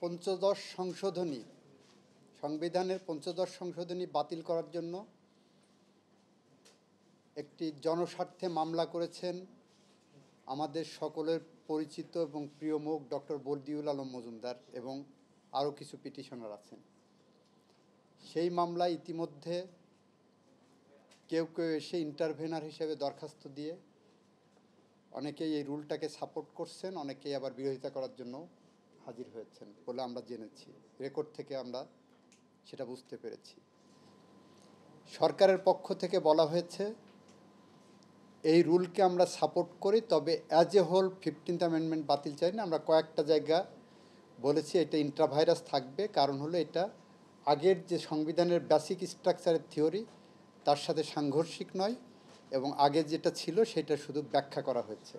পঞ্চদশ সংশোধনী সংবিধানের পঞ্চদশ সংশোধনী বাতিল করার জন্য একটি জনস্বার্থে মামলা করেছেন আমাদের সকলের পরিচিত এবং প্রিয় মুখ ডক্টর বদিউল আলম মজুমদার এবং আরও কিছু পিটিশনার আছেন। সেই মামলায় ইতিমধ্যে কেউ কেউ এসে ইন্টারভেনার হিসেবে দরখাস্ত দিয়ে অনেকেই এই রুলটাকে সাপোর্ট করছেন, অনেকেই আবার বিরোধিতা করার জন্য হাজির হয়েছেন বলে আমরা জেনেছি। রেকর্ড থেকে আমরা সেটা বুঝতে পেরেছি। সরকারের পক্ষ থেকে বলা হয়েছে এই রুলকে আমরা সাপোর্ট করি, তবে as a whole 15th amendment বাতিল চাই না। আমরা কয়েকটা জায়গা বলেছি এটা ইন্ট্রাভাইরাস থাকবে, কারণ হলো এটা আগের যে সংবিধানের বেসিক স্ট্রাকচারের থিওরি তার সাথে সাংঘর্ষিক নয় এবং আগে যেটা ছিল সেটা শুধু ব্যাখ্যা করা হয়েছে।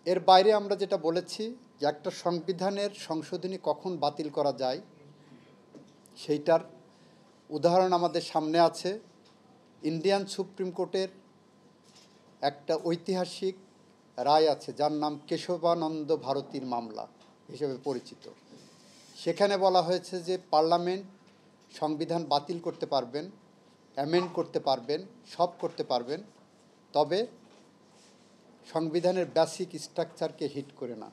এর বাইরে আমরা যেটা বলেছি যে একটা সংবিধানের সংশোধনী কখন বাতিল করা যায় সেইটার উদাহরণ আমাদের সামনে আছে। ইন্ডিয়ান সুপ্রিম কোর্টের একটা ঐতিহাসিক রায় আছে যার নাম কেশবানন্দ ভারতীর মামলা হিসেবে পরিচিত। সেখানে বলা হয়েছে যে পার্লামেন্ট সংবিধান বাতিল করতে পারবেন, অ্যামেন্ড করতে পারবেন, সব করতে পারবেন, তবে সংবিধানের বেসিক স্ট্রাকচারকে হিট করে না।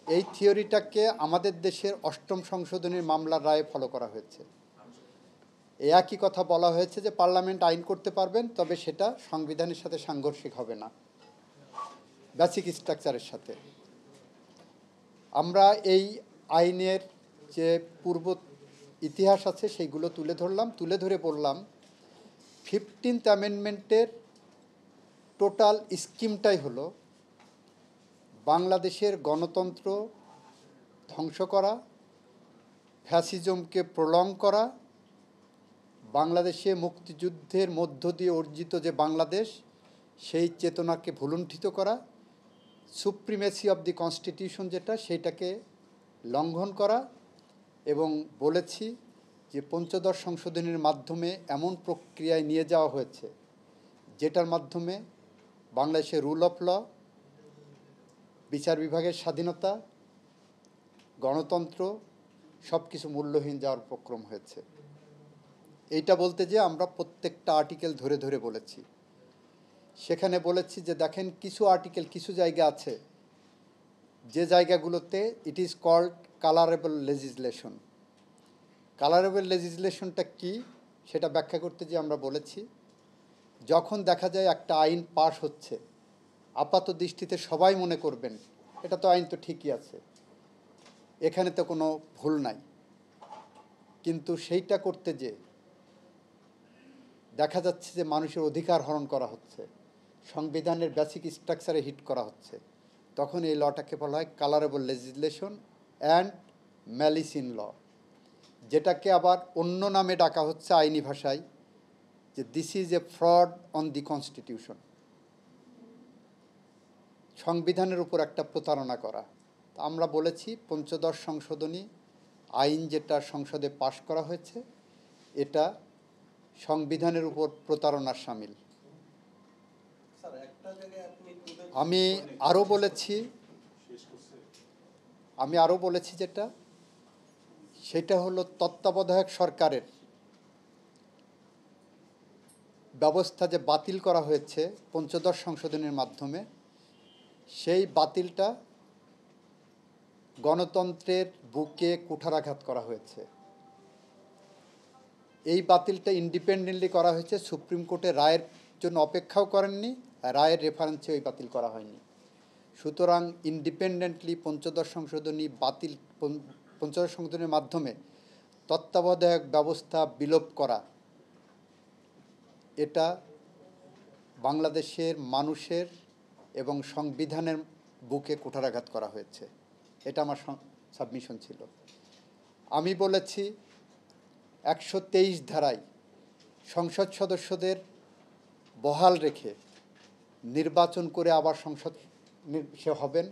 এই থিওরিটাকে আমাদের দেশের 8ম সংশোধনীর মামলার রায়ে ফলো করা হয়েছে। এই একই কথা বলা হয়েছে যে পার্লামেন্ট আইন করতে পারবেন, তবে সেটা সংবিধানের সাথে সাংঘর্ষিক হবে না, বেসিক স্ট্রাকচারের সাথে। আমরা এই আইনের যে পূর্ব ইতিহাস আছে সেইগুলো তুলে ধরে বললাম 15th অ্যামেন্ডমেন্টের টোটাল স্কিমটাই হলো বাংলাদেশের গণতন্ত্র ধ্বংস করা, ফ্যাসিজমকে প্রলং করা, বাংলাদেশে মুক্তিযুদ্ধের মধ্য দিয়ে অর্জিত যে বাংলাদেশ সেই চেতনাকে ভুলুণ্ঠিত করা, সুপ্রিমেসি অব দি কনস্টিটিউশন যেটা সেইটাকে লঙ্ঘন করা, এবং বলেছি যে পঞ্চদশ সংশোধনীর মাধ্যমে এমন প্রক্রিয়ায় নিয়ে যাওয়া হয়েছে যেটার মাধ্যমে বাংলাদেশের রুল অফ ল, বিচার বিভাগের স্বাধীনতা, গণতন্ত্র সব কিছু মূল্যহীন যাওয়ার উপক্রম হয়েছে। এইটা বলতে যে আমরা প্রত্যেকটা আর্টিকেল ধরে ধরে বলেছি। সেখানে বলেছি যে দেখেন কিছু আর্টিকেল কিছু জায়গা আছে যে জায়গাগুলোতে it is called colourable legislation. Colourable লেজিসলেশনটা কি সেটা ব্যাখ্যা করতে যে আমরা বলেছি যখন দেখা যায় একটা আইন পাশ হচ্ছে, আপাত দৃষ্টিতে সবাই মনে করবেন এটা তো আইন তো ঠিকই আছে, এখানে তো কোনো ভুল নাই, কিন্তু সেইটা করতে যে দেখা যাচ্ছে যে মানুষের অধিকার হরণ করা হচ্ছে, সংবিধানের বেসিক স্ট্রাকচারে হিট করা হচ্ছে, তখন এই লটাকে বলা হয় colourable legislation and malice in law, যেটাকে আবার অন্য নামে ডাকা হচ্ছে আইনি ভাষায় যে this is a fraud on the constitution, সংবিধানের উপর একটা প্রতারণা করা। আমরা বলেছি পঞ্চদশ সংশোধনী আইন যেটা সংসদে পাশ করা হয়েছে এটা সংবিধানের উপর প্রতারণার শামিল। আমি আরও বলেছি যেটা সেটা হলো তত্ত্বাবধায়ক সরকারের ব্যবস্থা যে বাতিল করা হয়েছে পঞ্চদশ সংশোধনীর মাধ্যমে, সেই বাতিলটা গণতন্ত্রের বুকে কুঠারাঘাত করা হয়েছে। এই বাতিলটা ইন্ডিপেন্ডেন্টলি করা হয়েছে, সুপ্রিম কোর্টের রায়ের জন্য অপেক্ষাও করেননি, রায়ের রেফারেন্সে ওই বাতিল করা হয়নি। সুতরাং ইন্ডিপেন্ডেন্টলি পঞ্চদশ সংশোধনীর মাধ্যমে তত্ত্বাবধায়ক ব্যবস্থা বিলোপ করা, এটা বাংলাদেশের মানুষের এবং সংবিধানের বুকে কুঠারাঘাত করা হয়েছে। এটা আমার সাবমিশন ছিল। আমি বলেছি 123 ধারায় সংসদ সদস্যদের বহাল রেখে নির্বাচন করে আবার সংসদ সে হবেন,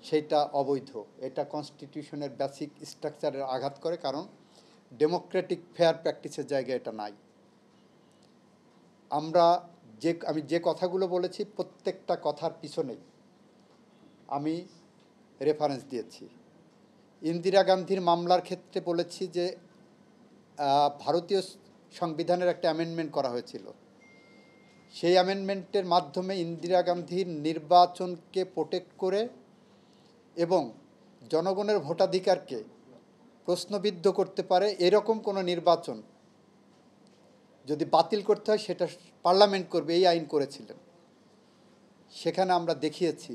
সেইটা অবৈধ, এটা কনস্টিটিউশনের বেসিক স্ট্রাকচারের আঘাত করে, কারণ ডেমোক্রেটিক ফেয়ার প্র্যাকটিসের জায়গায় এটা নাই। আমি যে কথাগুলো বলেছি প্রত্যেকটা কথার পিছনেই আমি রেফারেন্স দিয়েছি। ইন্দিরা গান্ধীর মামলার ক্ষেত্রে বলেছি যে ভারতীয় সংবিধানের একটা অ্যামেন্ডমেন্ট করা হয়েছিল, সেই অ্যামেন্ডমেন্টের মাধ্যমে ইন্দিরা গান্ধীর নির্বাচনকে প্রোটেক্ট করে এবং জনগণের ভোটাধিকারকে প্রশ্নবিদ্ধ করতে পারে এরকম কোনো নির্বাচন যদি বাতিল করতে হয় সেটা পার্লামেন্ট করবে, এই আইন করেছিলেন। সেখানে আমরা দেখিয়েছি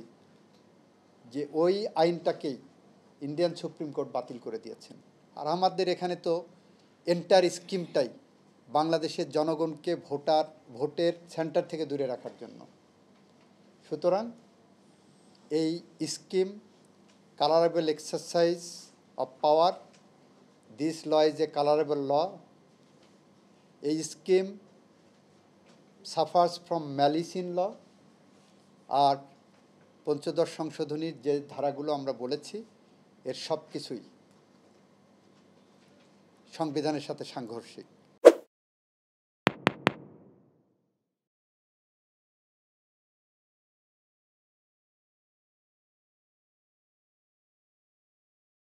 যে ওই আইনটাকেই ইন্ডিয়ান সুপ্রিম কোর্ট বাতিল করে দিয়েছেন। আর আমাদের এখানে তো এন্টার স্কিমটাই বাংলাদেশের জনগণকে ভোটের সেন্টার থেকে দূরে রাখার জন্য। সুতরাং এই scheme colorable exercise of power, this law is a colorable law. এই scheme suffers from malice in law। আর পঞ্চদশ সংশোধনীর যে ধারাগুলো আমরা বলেছি এর সব কিছুই সংবিধানের সাথে সাংঘর্ষিক।